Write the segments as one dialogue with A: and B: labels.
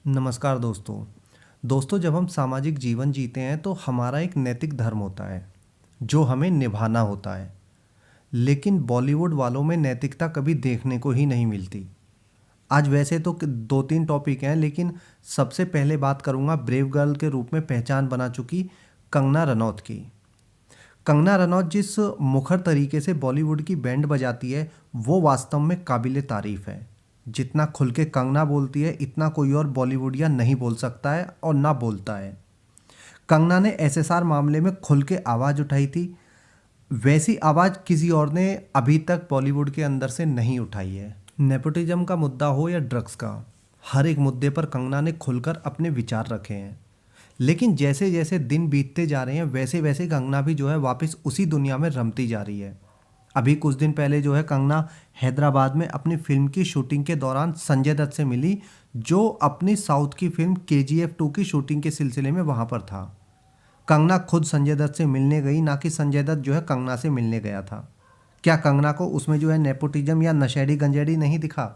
A: नमस्कार दोस्तों जब हम सामाजिक जीवन जीते हैं तो हमारा एक नैतिक धर्म होता है जो हमें निभाना होता है। लेकिन बॉलीवुड वालों में नैतिकता कभी देखने को ही नहीं मिलती। आज वैसे तो दो तीन टॉपिक हैं, लेकिन सबसे पहले बात करूंगा ब्रेव गर्ल के रूप में पहचान बना चुकी कंगना रनौत की। कंगना रनौत जिस मुखर तरीके से बॉलीवुड की बैंड बजाती है वो वास्तव में काबिले तारीफ़ है। जितना खुल के कंगना बोलती है इतना कोई और बॉलीवुडिया नहीं बोल सकता है और ना बोलता है। कंगना ने एसएसआर मामले में खुल के आवाज़ उठाई थी, वैसी आवाज़ किसी और ने अभी तक बॉलीवुड के अंदर से नहीं उठाई है। नेपोटिज्म का मुद्दा हो या ड्रग्स का, हर एक मुद्दे पर कंगना ने खुलकर अपने विचार रखे हैं। लेकिन जैसे जैसे दिन बीतते जा रहे हैं वैसे वैसे कंगना भी जो है वापस उसी दुनिया में रमती जा रही है। अभी कुछ दिन पहले जो है कंगना हैदराबाद में अपनी फिल्म की शूटिंग के दौरान संजय दत्त से मिली, जो अपनी साउथ की फिल्म KGF 2 की शूटिंग के सिलसिले में वहाँ पर था। कंगना खुद संजय दत्त से मिलने गई, ना कि संजय दत्त जो है कंगना से मिलने गया था। क्या कंगना को उसमें जो है नेपोटिज्म या नशेड़ी गंजेड़ी नहीं दिखा?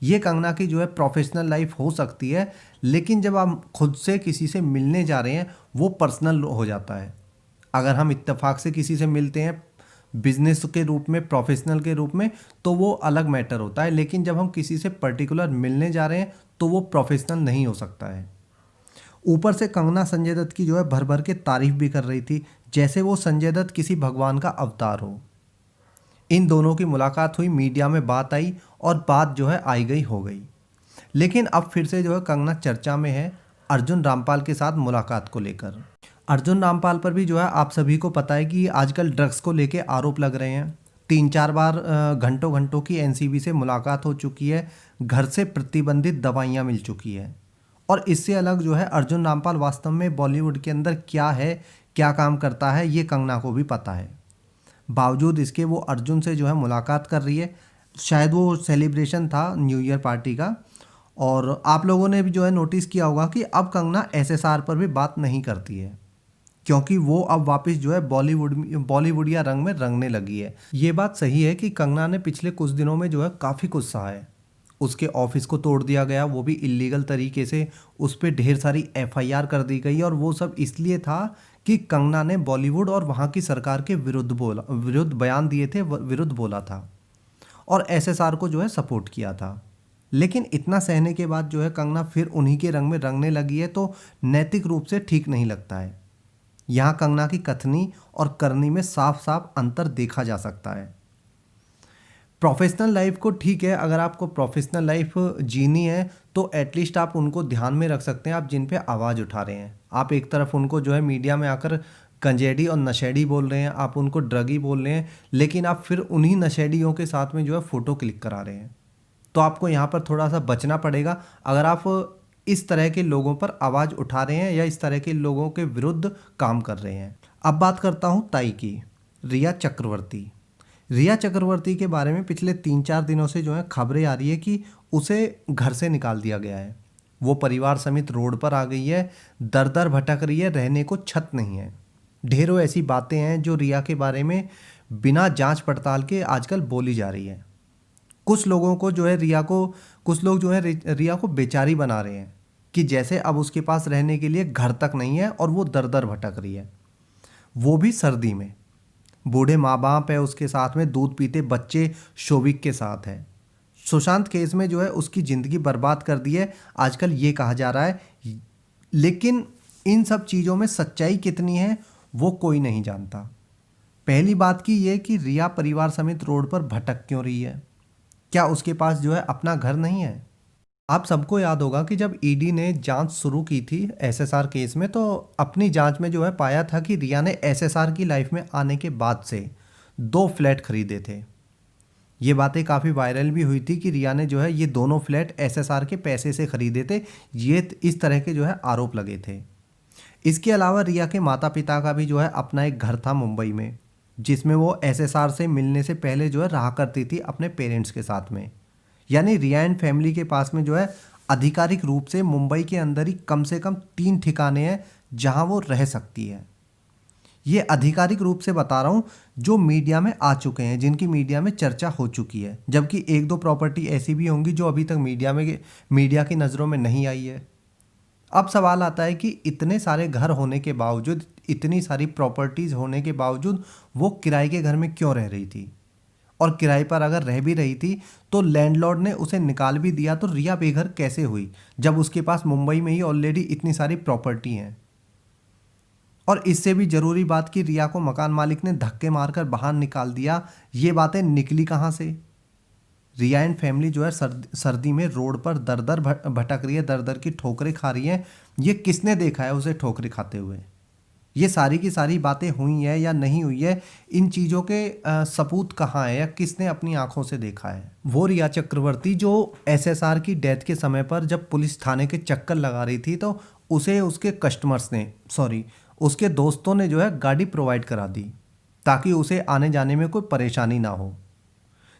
A: ये कंगना की जो है प्रोफेशनल लाइफ हो सकती है, लेकिन जब आप खुद से किसी से मिलने जा रहे हैं वो पर्सनल हो जाता है। अगर हम इत्तेफाक से किसी से मिलते हैं बिजनेस के रूप में, प्रोफेशनल के रूप में, तो वो अलग मैटर होता है। लेकिन जब हम किसी से पर्टिकुलर मिलने जा रहे हैं तो वो प्रोफेशनल नहीं हो सकता है। ऊपर से कंगना संजय दत्त की जो है भर भर के तारीफ भी कर रही थी, जैसे वो संजय दत्त किसी भगवान का अवतार हो। इन दोनों की मुलाकात हुई, मीडिया में बात आई और बात जो है आई गई हो गई। लेकिन अब फिर से जो है कंगना चर्चा में है अर्जुन रामपाल के साथ मुलाकात को लेकर। अर्जुन रामपाल पर भी जो है आप सभी को पता है कि आजकल ड्रग्स को लेके आरोप लग रहे हैं। 3-4 बार घंटों घंटों की एनसीबी से मुलाकात हो चुकी है, घर से प्रतिबंधित दवाइयाँ मिल चुकी है। और इससे अलग जो है अर्जुन रामपाल वास्तव में बॉलीवुड के अंदर क्या है, क्या काम करता है, ये कंगना को भी पता है। बावजूद इसके वो अर्जुन से जो है मुलाकात कर रही है। शायद वो सेलिब्रेशन था न्यू ईयर पार्टी का। और आप लोगों ने भी जो है नोटिस किया होगा कि अब कंगना एसएसआर पर भी बात नहीं करती है, क्योंकि वो अब वापस जो है बॉलीवुडिया रंग में रंगने लगी है। ये बात सही है कि कंगना ने पिछले कुछ दिनों में जो है काफ़ी कुछ सहा है। उसके ऑफिस को तोड़ दिया गया, वो भी इलीगल तरीके से। उस पर ढेर सारी एफआईआर कर दी गई और वो सब इसलिए था कि कंगना ने बॉलीवुड और वहाँ की सरकार के विरुद्ध बयान दिए थे, विरुद्ध बोला था और एसएसआर को जो है सपोर्ट किया था। लेकिन इतना सहने के बाद जो है कंगना फिर उन्हीं के रंग में रंगने लगी है, तो नैतिक रूप से ठीक नहीं लगता है। यहाँ कंगना की कथनी और करनी में साफ साफ अंतर देखा जा सकता है। प्रोफेशनल लाइफ को ठीक है, अगर आपको प्रोफेशनल लाइफ जीनी है तो एटलीस्ट आप उनको ध्यान में रख सकते हैं, आप जिन पे आवाज़ उठा रहे हैं। आप एक तरफ उनको जो है मीडिया में आकर गंजेड़ी और नशेड़ी बोल रहे हैं, आप उनको ड्रगी बोल रहे हैं, लेकिन आप फिर उन्हीं नशेड़ियों के साथ में जो है फ़ोटो क्लिक करा रहे हैं। तो आपको यहाँ पर थोड़ा सा बचना पड़ेगा अगर आप इस तरह के लोगों पर आवाज़ उठा रहे हैं या इस तरह के लोगों के विरुद्ध काम कर रहे हैं। अब बात करता हूँ ताई की, रिया चक्रवर्ती। रिया चक्रवर्ती के बारे में पिछले 3-4 दिनों से जो है खबरें आ रही है कि उसे घर से निकाल दिया गया है। वो परिवार समेत रोड पर आ गई है, दर दर भटक रही है, रहने को छत नहीं है। ढेरों ऐसी बातें हैं जो रिया के बारे में बिना जांच पड़ताल के आजकल बोली जा रही है। कुछ लोगों को जो है कुछ लोग जो है रिया को बेचारी बना रहे हैं कि जैसे अब उसके पास रहने के लिए घर तक नहीं है और वो दर दर भटक रही है, वो भी सर्दी में। बूढ़े माँ बाप है उसके साथ में, दूध पीते बच्चे शोभिक के साथ है। सुशांत केस में जो है उसकी ज़िंदगी बर्बाद कर दी है आजकल, ये कहा जा रहा है। लेकिन इन सब चीज़ों में सच्चाई कितनी है वो कोई नहीं जानता। पहली बात की ये कि रिया परिवार समेत रोड पर भटक क्यों रही है? क्या उसके पास जो है अपना घर नहीं है? आप सबको याद होगा कि जब ईडी ने जांच शुरू की थी एसएसआर केस में, तो अपनी जांच में जो है पाया था कि रिया ने एसएसआर की लाइफ में आने के बाद से 2 फ्लैट खरीदे थे। ये बातें काफ़ी वायरल भी हुई थी कि रिया ने जो है ये दोनों फ्लैट एसएसआर के पैसे से खरीदे थे। ये इस तरह के जो है आरोप लगे थे। इसके अलावा रिया के माता पिता का भी जो है अपना एक घर था मुंबई में, जिसमें वो एसएसआर से मिलने से पहले जो है रहा करती थी अपने पेरेंट्स के साथ में। यानी रिया एंड फैमिली के पास में जो है आधिकारिक रूप से मुंबई के अंदर ही कम से कम 3 ठिकाने हैं जहां वो रह सकती है। ये आधिकारिक रूप से बता रहा हूँ, जो मीडिया में आ चुके हैं, जिनकी मीडिया में चर्चा हो चुकी है, जबकि एक दो प्रॉपर्टी ऐसी भी होंगी जो अभी तक मीडिया की नज़रों में नहीं आई है। अब सवाल आता है कि इतने सारे घर होने के बावजूद, इतनी सारी प्रॉपर्टीज़ होने के बावजूद वो किराए के घर में क्यों रह रही थी? और किराए पर अगर रह भी रही थी तो लैंडलॉर्ड ने उसे निकाल भी दिया, तो रिया बेघर कैसे हुई जब उसके पास मुंबई में ही ऑलरेडी इतनी सारी प्रॉपर्टी हैं? और इससे भी ज़रूरी बात कि रिया को मकान मालिक ने धक्के मारकर बाहर निकाल दिया, ये बातें निकली कहाँ से? रिया एंड फैमिली जो है सर्दी में रोड पर दर दर भटक रही है, दर दर की ठोकरें खा रही है। ये किसने देखा है उसे ठोकरें खाते हुए? ये सारी की सारी बातें हुई है या नहीं हुई है, इन चीज़ों के सबूत कहाँ है या किसने अपनी आंखों से देखा है? वो रिया चक्रवर्ती जो एसएसआर की डेथ के समय पर जब पुलिस थाने के चक्कर लगा रही थी, तो उसे उसके कस्टमर्स ने, सॉरी, उसके दोस्तों ने जो है गाड़ी प्रोवाइड करा दी ताकि उसे आने जाने में कोई परेशानी ना हो।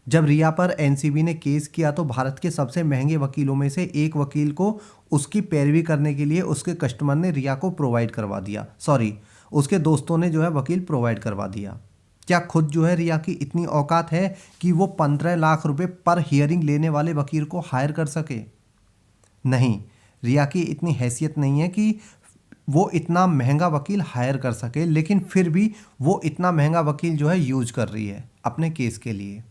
A: जब रिया पर एनसीबी ने केस किया तो भारत के सबसे महंगे वकीलों में से एक वकील को उसकी पैरवी करने के लिए उसके कस्टमर ने रिया को प्रोवाइड करवा दिया, सॉरी, उसके दोस्तों ने जो है वकील प्रोवाइड करवा दिया। क्या खुद जो है रिया की इतनी औकात है कि वो 15 लाख रुपए पर हियरिंग लेने वाले वकील को हायर कर सके? नहीं, रिया की इतनी हैसियत नहीं है कि वो इतना महंगा वकील हायर कर सके, लेकिन फिर भी वो इतना महंगा वकील जो है यूज कर रही है अपने केस के लिए।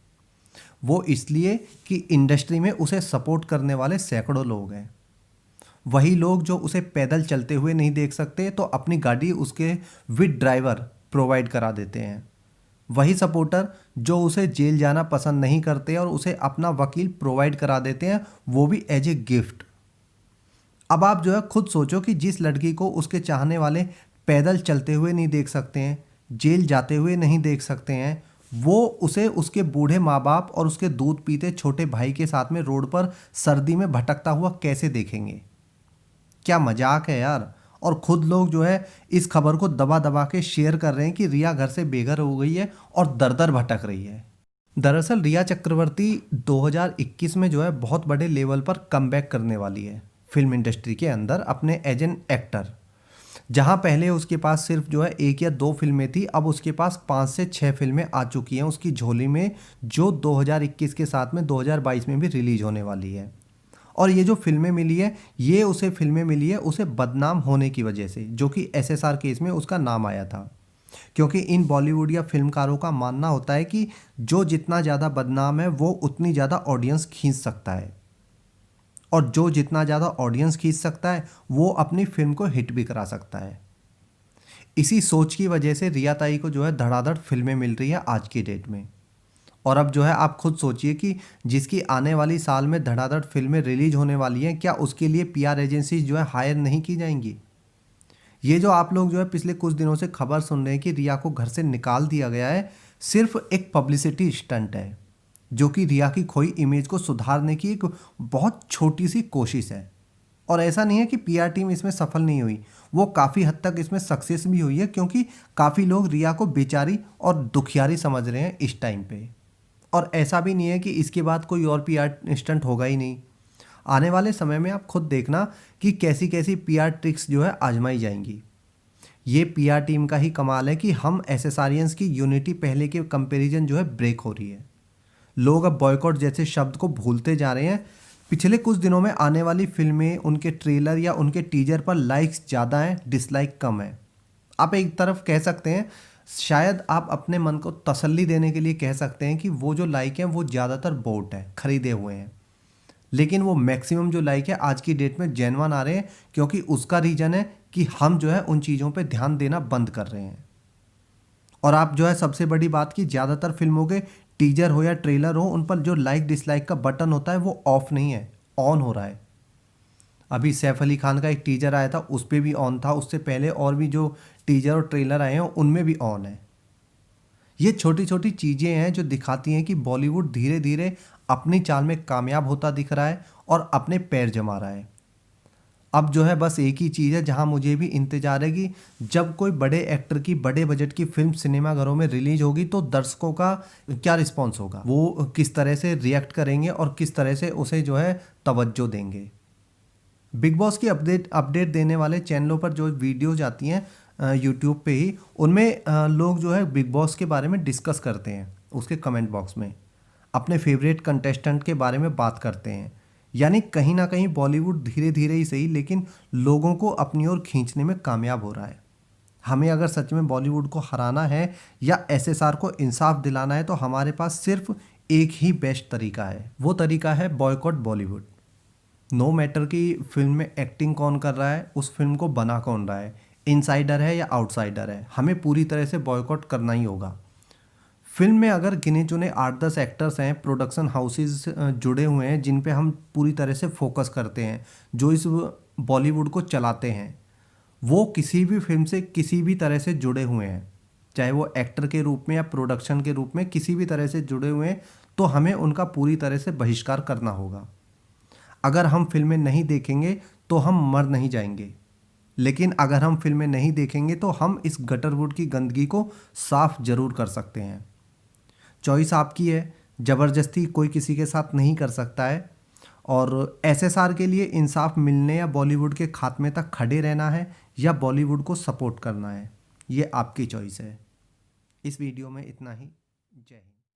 A: वो इसलिए कि इंडस्ट्री में उसे सपोर्ट करने वाले सैकड़ों लोग हैं। वही लोग जो उसे पैदल चलते हुए नहीं देख सकते तो अपनी गाड़ी उसके विद ड्राइवर प्रोवाइड करा देते हैं। वही सपोर्टर जो उसे जेल जाना पसंद नहीं करते और उसे अपना वकील प्रोवाइड करा देते हैं, वो भी एज ए गिफ्ट। अब आप जो है खुद सोचो कि जिस लड़की को उसके चाहने वाले पैदल चलते हुए नहीं देख सकते हैं, जेल जाते हुए नहीं देख सकते हैं, वो उसे उसके बूढ़े माँ बाप और उसके दूध पीते छोटे भाई के साथ में रोड पर सर्दी में भटकता हुआ कैसे देखेंगे? क्या मजाक है यार। और खुद लोग जो है इस खबर को दबा दबा के शेयर कर रहे हैं कि रिया घर से बेघर हो गई है और दर दर भटक रही है। दरअसल रिया चक्रवर्ती 2021 में जो है बहुत बड़े लेवल पर कमबैक करने वाली है फिल्म इंडस्ट्री के अंदर अपने एज एन एक्टर। जहां पहले उसके पास सिर्फ जो है 1 या 2 फिल्में थी, अब उसके पास 5 से 6 फिल्में आ चुकी हैं उसकी झोली में, जो 2021 के साथ में 2022 में भी रिलीज होने वाली है। और ये जो फिल्में मिली है, ये उसे फिल्में मिली है उसे बदनाम होने की वजह से, जो कि एसएसआर केस में उसका नाम आया था। क्योंकि इन बॉलीवुड या फिल्मकारों का मानना होता है कि जो जितना ज़्यादा बदनाम है वो उतनी ज़्यादा ऑडियंस खींच सकता है, और जो जितना ज़्यादा ऑडियंस खींच सकता है वो अपनी फिल्म को हिट भी करा सकता है। इसी सोच की वजह से रिया ताई को जो है धड़ाधड़ फिल्में मिल रही है आज की डेट में। और अब जो है आप खुद सोचिए कि जिसकी आने वाली साल में धड़ाधड़ फिल्में रिलीज होने वाली हैं, क्या उसके लिए पीआर एजेंसी जो है हायर नहीं की जाएंगी? ये जो आप लोग जो है पिछले कुछ दिनों से खबर सुन रहे हैं कि रिया को घर से निकाल दिया गया है, सिर्फ एक पब्लिसिटी स्टंट है, जो कि रिया की खोई इमेज को सुधारने की एक बहुत छोटी सी कोशिश है। और ऐसा नहीं है कि पीआर टीम इसमें सफल नहीं हुई, वो काफ़ी हद तक इसमें सक्सेस भी हुई है, क्योंकि काफ़ी लोग रिया को बेचारी और दुखियारी समझ रहे हैं इस टाइम पे। और ऐसा भी नहीं है कि इसके बाद कोई और पीआर स्टंट होगा ही नहीं। आने वाले समय में आप खुद देखना कि कैसी कैसी पीआर ट्रिक्स जो है आजमाई जाएंगी। ये पीआर टीम का ही कमाल है कि हम एसएसआरियंस की यूनिटी पहले के कंपैरिजन जो है ब्रेक हो रही है। लोग अब बॉयकॉट जैसे शब्द को भूलते जा रहे हैं। पिछले कुछ दिनों में आने वाली फिल्में, उनके ट्रेलर या उनके टीजर पर लाइक्स ज़्यादा हैं, डिसलाइक कम है। आप एक तरफ कह सकते हैं, शायद आप अपने मन को तसल्ली देने के लिए कह सकते हैं कि वो जो लाइक हैं वो ज़्यादातर बोट है, खरीदे हुए हैं। लेकिन वो मैक्सिमम जो लाइक है आज की डेट में जेन्युइन आ रहे हैं, क्योंकि उसका रीज़न है कि हम जो है उन चीज़ों पे ध्यान देना बंद कर रहे हैं। और आप जो है सबसे बड़ी बात कि ज़्यादातर फिल्मों के टीजर हो या ट्रेलर हो, उन पर जो लाइक डिसलाइक का बटन होता है वो ऑफ नहीं है, ऑन हो रहा है। अभी सैफ अली खान का एक टीजर आया था, उस पर भी ऑन था, उससे पहले और भी जो टीजर और ट्रेलर आए हैं उनमें भी ऑन है। ये छोटी छोटी चीज़ें हैं जो दिखाती हैं कि बॉलीवुड धीरे धीरे अपनी चाल में कामयाब होता दिख रहा है और अपने पैर जमा रहा है। अब जो है बस एक ही चीज़ है जहां मुझे भी इंतजार है कि जब कोई बड़े एक्टर की बड़े बजट की फिल्म सिनेमाघरों में रिलीज होगी तो दर्शकों का क्या रिस्पॉन्स होगा, वो किस तरह से रिएक्ट करेंगे और किस तरह से उसे जो है तवज्जो देंगे। बिग बॉस की अपडेट देने वाले चैनलों पर जो वीडियोज आती हैं, यूट्यूब पे ही, उनमें लोग जो है बिग बॉस के बारे में डिस्कस करते हैं, उसके कमेंट बॉक्स में अपने फेवरेट कंटेस्टेंट के बारे में बात करते हैं। यानी कहीं ना कहीं बॉलीवुड धीरे धीरे ही सही लेकिन लोगों को अपनी ओर खींचने में कामयाब हो रहा है। हमें अगर सच में बॉलीवुड को हराना है या एसएसआर को इंसाफ दिलाना है तो हमारे पास सिर्फ एक ही बेस्ट तरीका है, वो तरीका है बॉयकॉट बॉलीवुड। नो मैटर कि फिल्म में एक्टिंग कौन कर रहा है, उस फिल्म को बना कौन रहा है, इनसाइडर है या आउटसाइडर है, हमें पूरी तरह से बॉयकॉट करना ही होगा। फिल्म में अगर गिने चुने 8-10 एक्टर्स हैं, प्रोडक्शन हाउसेस जुड़े हुए हैं जिन पे हम पूरी तरह से फोकस करते हैं, जो इस बॉलीवुड को चलाते हैं, वो किसी भी फिल्म से किसी भी तरह से जुड़े हुए हैं, चाहे वो एक्टर के रूप में या प्रोडक्शन के रूप में किसी भी तरह से जुड़े हुए हैं, तो हमें उनका पूरी तरह से बहिष्कार करना होगा। अगर हम फिल्में नहीं देखेंगे तो हम मर नहीं जाएंगे, लेकिन अगर हम फिल्में नहीं देखेंगे तो हम इस गटरवुड की गंदगी को साफ जरूर कर सकते हैं। चॉइस आपकी है, ज़बरदस्ती कोई किसी के साथ नहीं कर सकता है। और एसएसआर के लिए इंसाफ मिलने या बॉलीवुड के खात्मे तक खड़े रहना है या बॉलीवुड को सपोर्ट करना है, ये आपकी चॉइस है। इस वीडियो में इतना ही। जय हिंद।